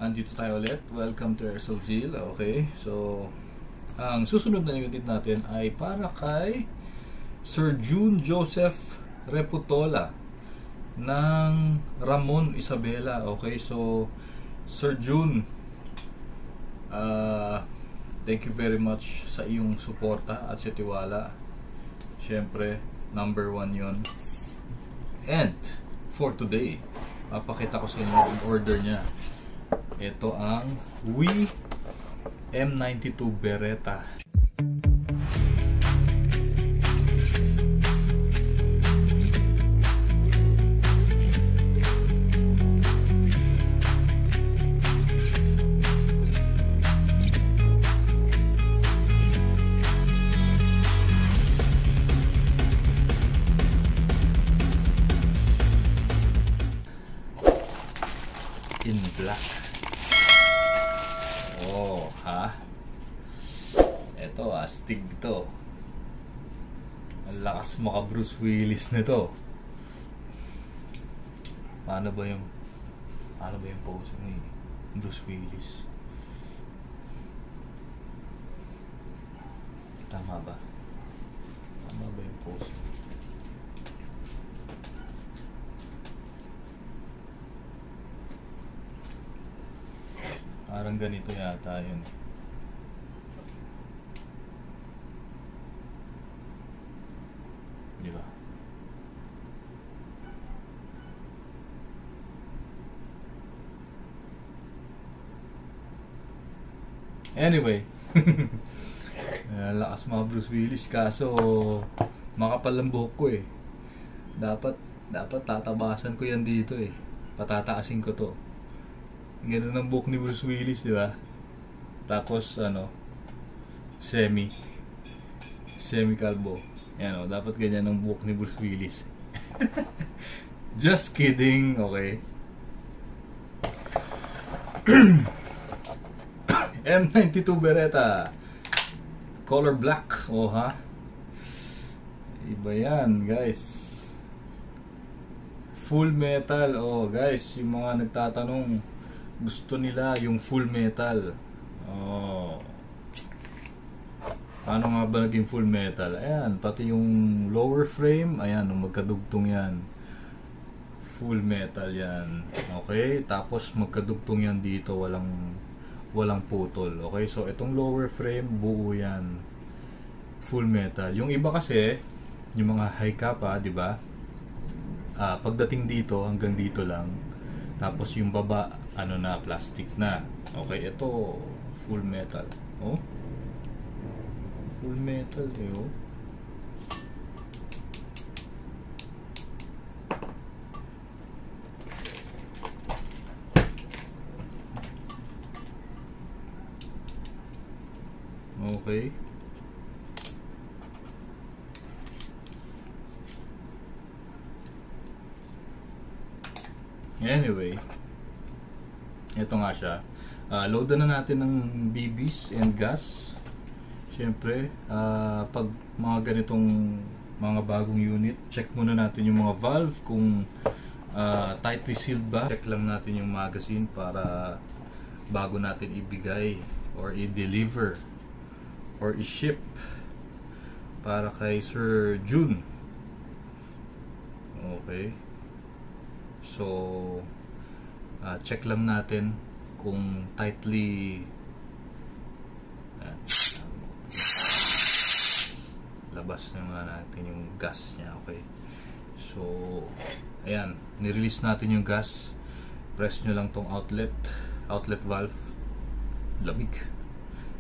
Andito tayo ulit. Welcome to Airsoft Zeal. Okay, so ang susunod na unit natin ay para kay Sir June Joseph Reputola ng Ramon Isabela. Okay, so Sir June, thank you very much sa iyong suporta at sa tiwala. Siyempre, number 1 yon. And for today, papakita ko sa inyo ang order niya. Ito ang WE M92 Beretta. In black. Oh, ha? Ito, astig to. Ang lakas maka Bruce Willis nito. Paano ba yung pose ni Bruce Willis? Tama ba? Tama ba yung pose? Parang ganito yata yun. Di ba? Anyway, lakas mga Bruce Willis, kaso makapal ang buhok ko eh. Dapat tatabasan ko yan dito eh. Patataasin ko to. Ganun ang buhok ni Bruce Willis, di ba? Tapos semi kalbo. Yan, dapat ganyan ang buhok ni Bruce Willis. Just kidding, okay? M92 Beretta, color black. Oh, ha? Iba yan, guys. Full metal. Oh, guys, yung mga nagtatanong, gusto nila yung full metal. Oh. Paano nga ba naging full metal? Ayan, pati yung lower frame, ayan, magkadugtong yan. Full metal yan. Okay, tapos magkadugtong yan dito, walang putol. Okay, so itong lower frame, buo yan. Full metal. Yung iba kasi, yung mga high capa, di ba? Pagdating dito, hanggang dito lang. Tapos yung baba, plastic na. Okay, ito full metal. Oh. Full metal eh, oh. Okay. Anyway, ito nga siya. Loadan na natin ng BBs and gas. Siyempre, pag mga ganitong mga bagong unit, check muna natin yung mga valve kung tightly sealed ba. Check lang natin yung magazine para bago natin ibigay or i-deliver or i-ship para kay Sir June. Okay. So, check lang natin kung tightly labas na natin yung gas niya. Okay, so ayan, nirelease natin yung gas. Press nyo lang tong outlet valve, lamig.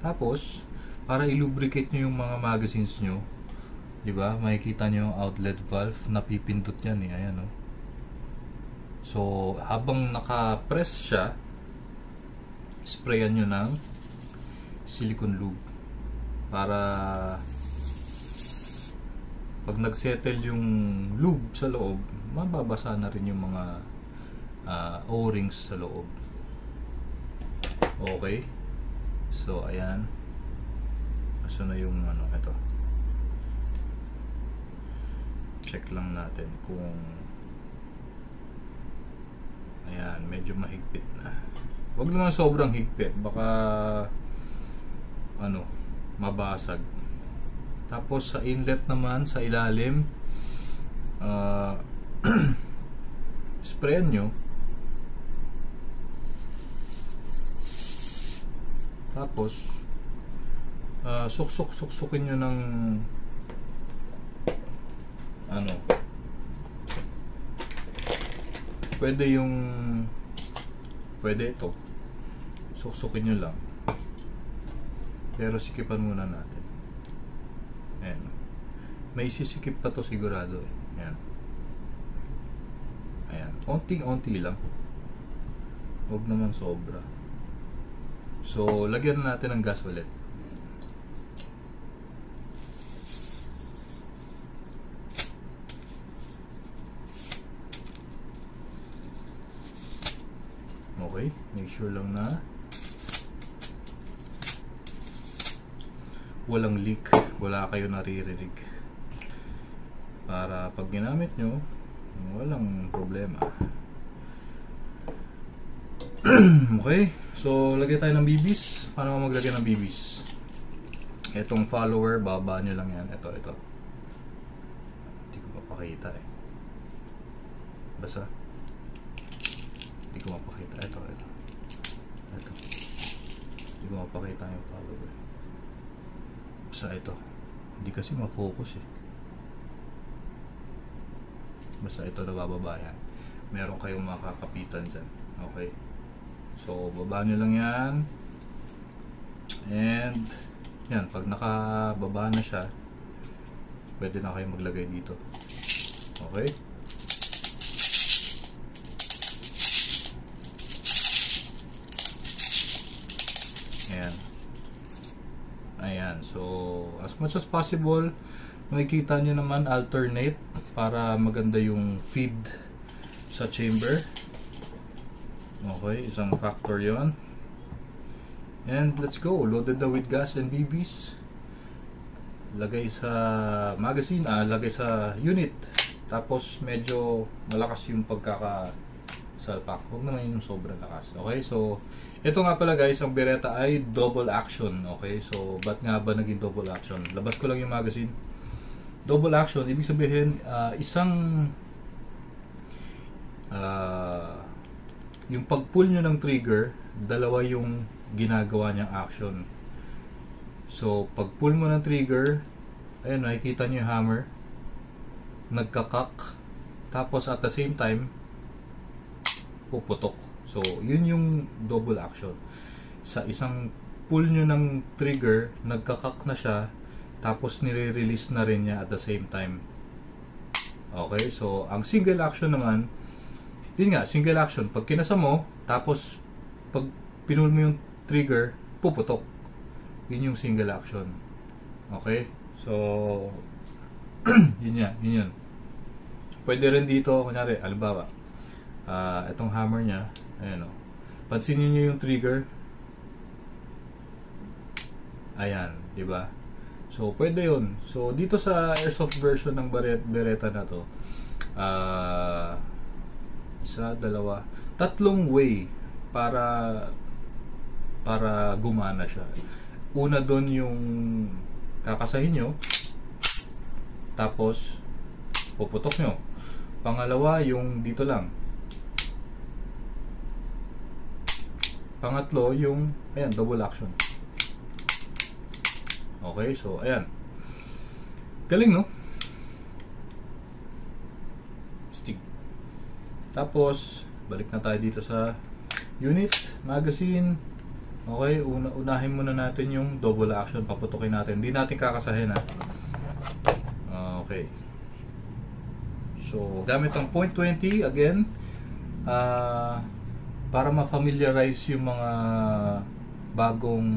Tapos para i-lubricate nyo yung mga magazines nyo, di ba, makikita nyo yung outlet valve, napipindot yan eh. Ayan, oh. So habang naka-press siya, sprayan nyo ng silicone lube para pag nagsettle yung lube sa loob, mababasa na rin yung mga O-rings sa loob. Okay, so ayan, aso na yung ito, check lang natin kung ayan, medyo mahigpit na. Wag naman sobrang higpit, baka ano, mabasag. Tapos sa inlet naman, sa ilalim, sprayan nyo. Tapos suksuk-suksukin nyo ng ano, pwede ito, suksukin nyo lang, pero sikipan muna natin. Ayan, may sisikip pa to sigurado eh. Ayan, ayan, onting-onti lang, huwag naman sobra. So lagyan natin ng gas ulit. Okay, make sure lang na walang leak, wala kayo naririnig, para pag ginamit nyo walang problema. Okay, so lagay tayo ng BBs. Paano maglagay ng BBs? Etong follower, baba nyo lang yan. Ito hindi ko mapakita eh, basta hindi ko mapakita. Ito hindi ko mapakita yung follower. Basta ito, hindi kasi ma-focus eh. Basta ito na bababa yan. Meron kayong makakapitan dyan. Okay, so baba nyo lang yan. And yan, pag nakababa na siya, pwede na kayo maglagay dito. Okay, ayan. Ayan, so as much as possible, makikita nyo naman alternate para maganda yung feed sa chamber. Okay, isang factor yon. And let's go, loaded na with gas and BBs. Lagay sa magazine, lagay sa unit. Tapos medyo malakas yung pagkakasalpak, huwag naman yung sobrang lakas. Okay, so ito nga pala guys, ang Beretta ay double action. Okay, so ba't nga ba naging double action? Labas ko lang yung magazine. Double action, ibig sabihin yung pag-pull nyo ng trigger, dalawa yung ginagawa niyang action. So pag-pull mo ng trigger, ayun, nakikita nyo yung hammer nagkakak, tapos at the same time puputok. So yun yung double action. Sa isang pull nyo ng trigger, nagkakak na siya, tapos nire-release na rin niya at the same time. Okay, so ang single action naman, yun nga, single action, pag kinasa mo, tapos pag pinul mo yung trigger, puputok. Yun yung single action. Okay, so yun yun. Pwede rin dito, kunyari, halimbawa, itong hammer nya, ayan o, pansinin nyo yung trigger, ayan, diba? So pwede yun. So dito sa airsoft version ng Beretta na to, isa, dalawa, tatlong way para gumana siya. Una doon yung kakasahin nyo, tapos puputok nyo. Pangalawa yung dito lang. Pangatlo yung ayan, double action. Okay, so ayan, galing no? Stig. Tapos balik na tayo dito sa unit, magazine. Okay, unahin muna natin yung double action, paputokin natin, hindi natin kakasahin ha. Okay, so gamit ang .20 again, para ma-familiarize yung mga bagong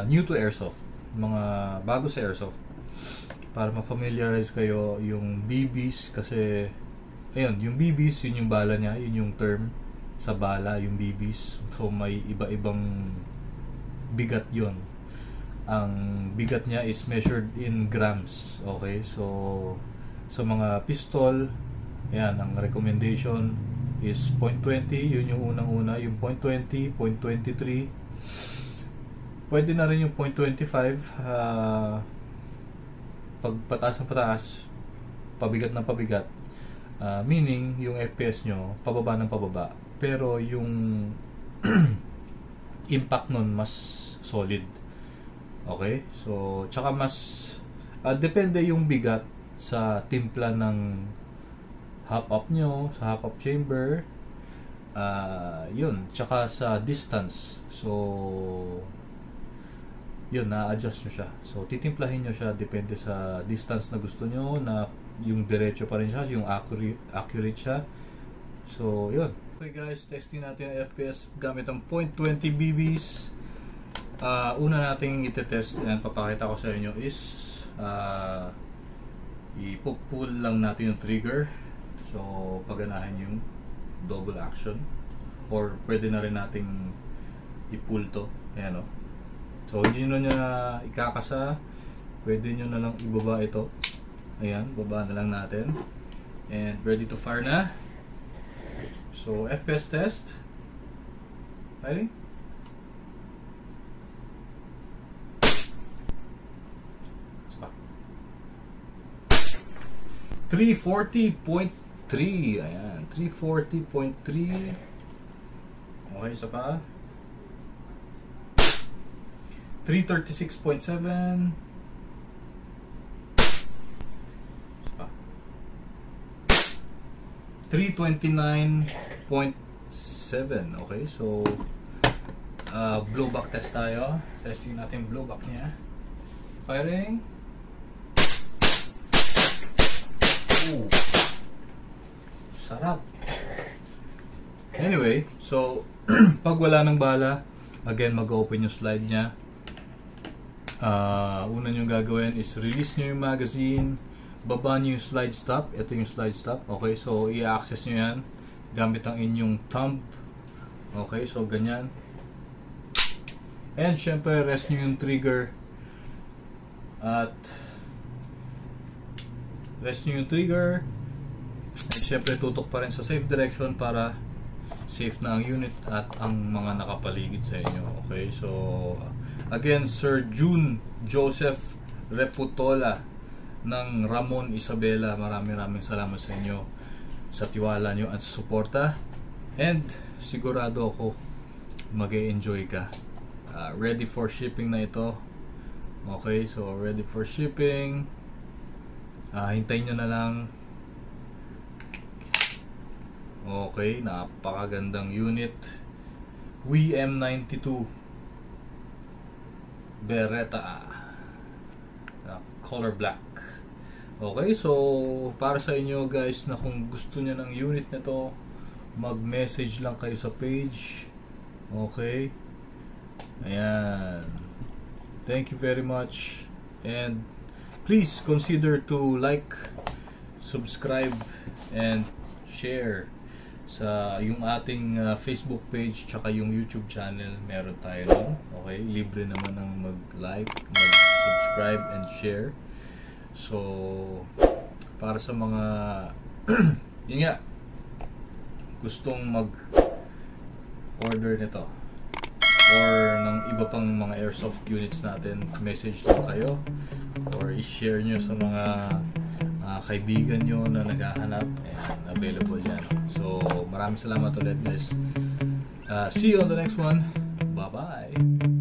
new to airsoft, mga bago sa airsoft, para ma-familiarize kayo yung BBs. Kasi ayun, yung BBs, yun yung bala niya, yun yung term sa bala, yung BBs. So may iba-ibang bigat yun. Ang bigat niya is measured in grams. Okay, so sa mga pistol, ayan, ang recommendation is 0.20, yun yung unang-una, yung 0.20, 0.23. Pwede na rin yung 0.25, pag pataas ng pataas, pabigat ng pabigat, meaning yung FPS nyo pababa ng pababa, pero yung impact nun mas solid. Okay? So, tsaka mas depende yung bigat sa timpla ng hop up nyo, sa hop up chamber, yun, tsaka sa distance. So, yun, na-adjust nyo siya. So, titimplahin nyo siya depende sa distance na gusto nyo, na yung diretso pa rin siya, yung accurate siya. So, yun. Okay guys, testing natin ang FPS gamit ang 0.20 BBs. Una nating itetest, and papakita ko sa inyo is ipupull lang natin yung trigger. So, paganahin yung double action, or pwede na rin nating i-pull to. Ayan o. So, hindi nyo na ikakasa, pwede nyo na lang ibaba ito. Ayan, baba na lang natin. And ready to fire na. So, FPS test. Firing. Stop. 340.3. Ayan, 340.3. Okay, isa pa. 336.7. 329.7. Okay, so blowback test tayo. Testing natin blowback niya. Firing. Ooh. Sarap. Anyway, so pag wala ng bala, again mag-open yung slide niya. Una nyo gagawin is release nyo yung magazine, baba nyo yung slide stop. Ito yung slide stop. Okay, so i-access nyo yan gamit ang inyong thumb. Okay, so ganyan. And syempre rest nyo yung trigger. At rest nyo yung trigger. And syempre tutok pa rin sa safe direction para safe na ang unit at ang mga nakapaligid sa inyo. Okay, so again, Sir June Joseph Reputola ng Ramon Isabela, maraming salamat sa inyo sa tiwala nyo at suporta, and sigurado ako mag-e-enjoy ka. Ready for shipping na ito. Okay, so ready for shipping. Hintayin nyo na lang. Okay, napakagandang unit. WM92 Beretta, color black. Okay, so para sa inyo guys na kung gusto niyo ng unit na to, mag-message lang kayo sa page. Okay, ayan, thank you very much, and please consider to like, subscribe, and share sa yung ating Facebook page tsaka yung YouTube channel. Meron tayo nun. Okay, libre naman ang mag-like, mag-subscribe, and share. So para sa mga yun nga, gustong mag-order nito or ng iba pang mga airsoft units natin, message lang kayo or i-share nyo sa mga kaibigan nyo na naghahanap, and available yan. So maraming salamat ulit guys. See you on the next one. Bye bye.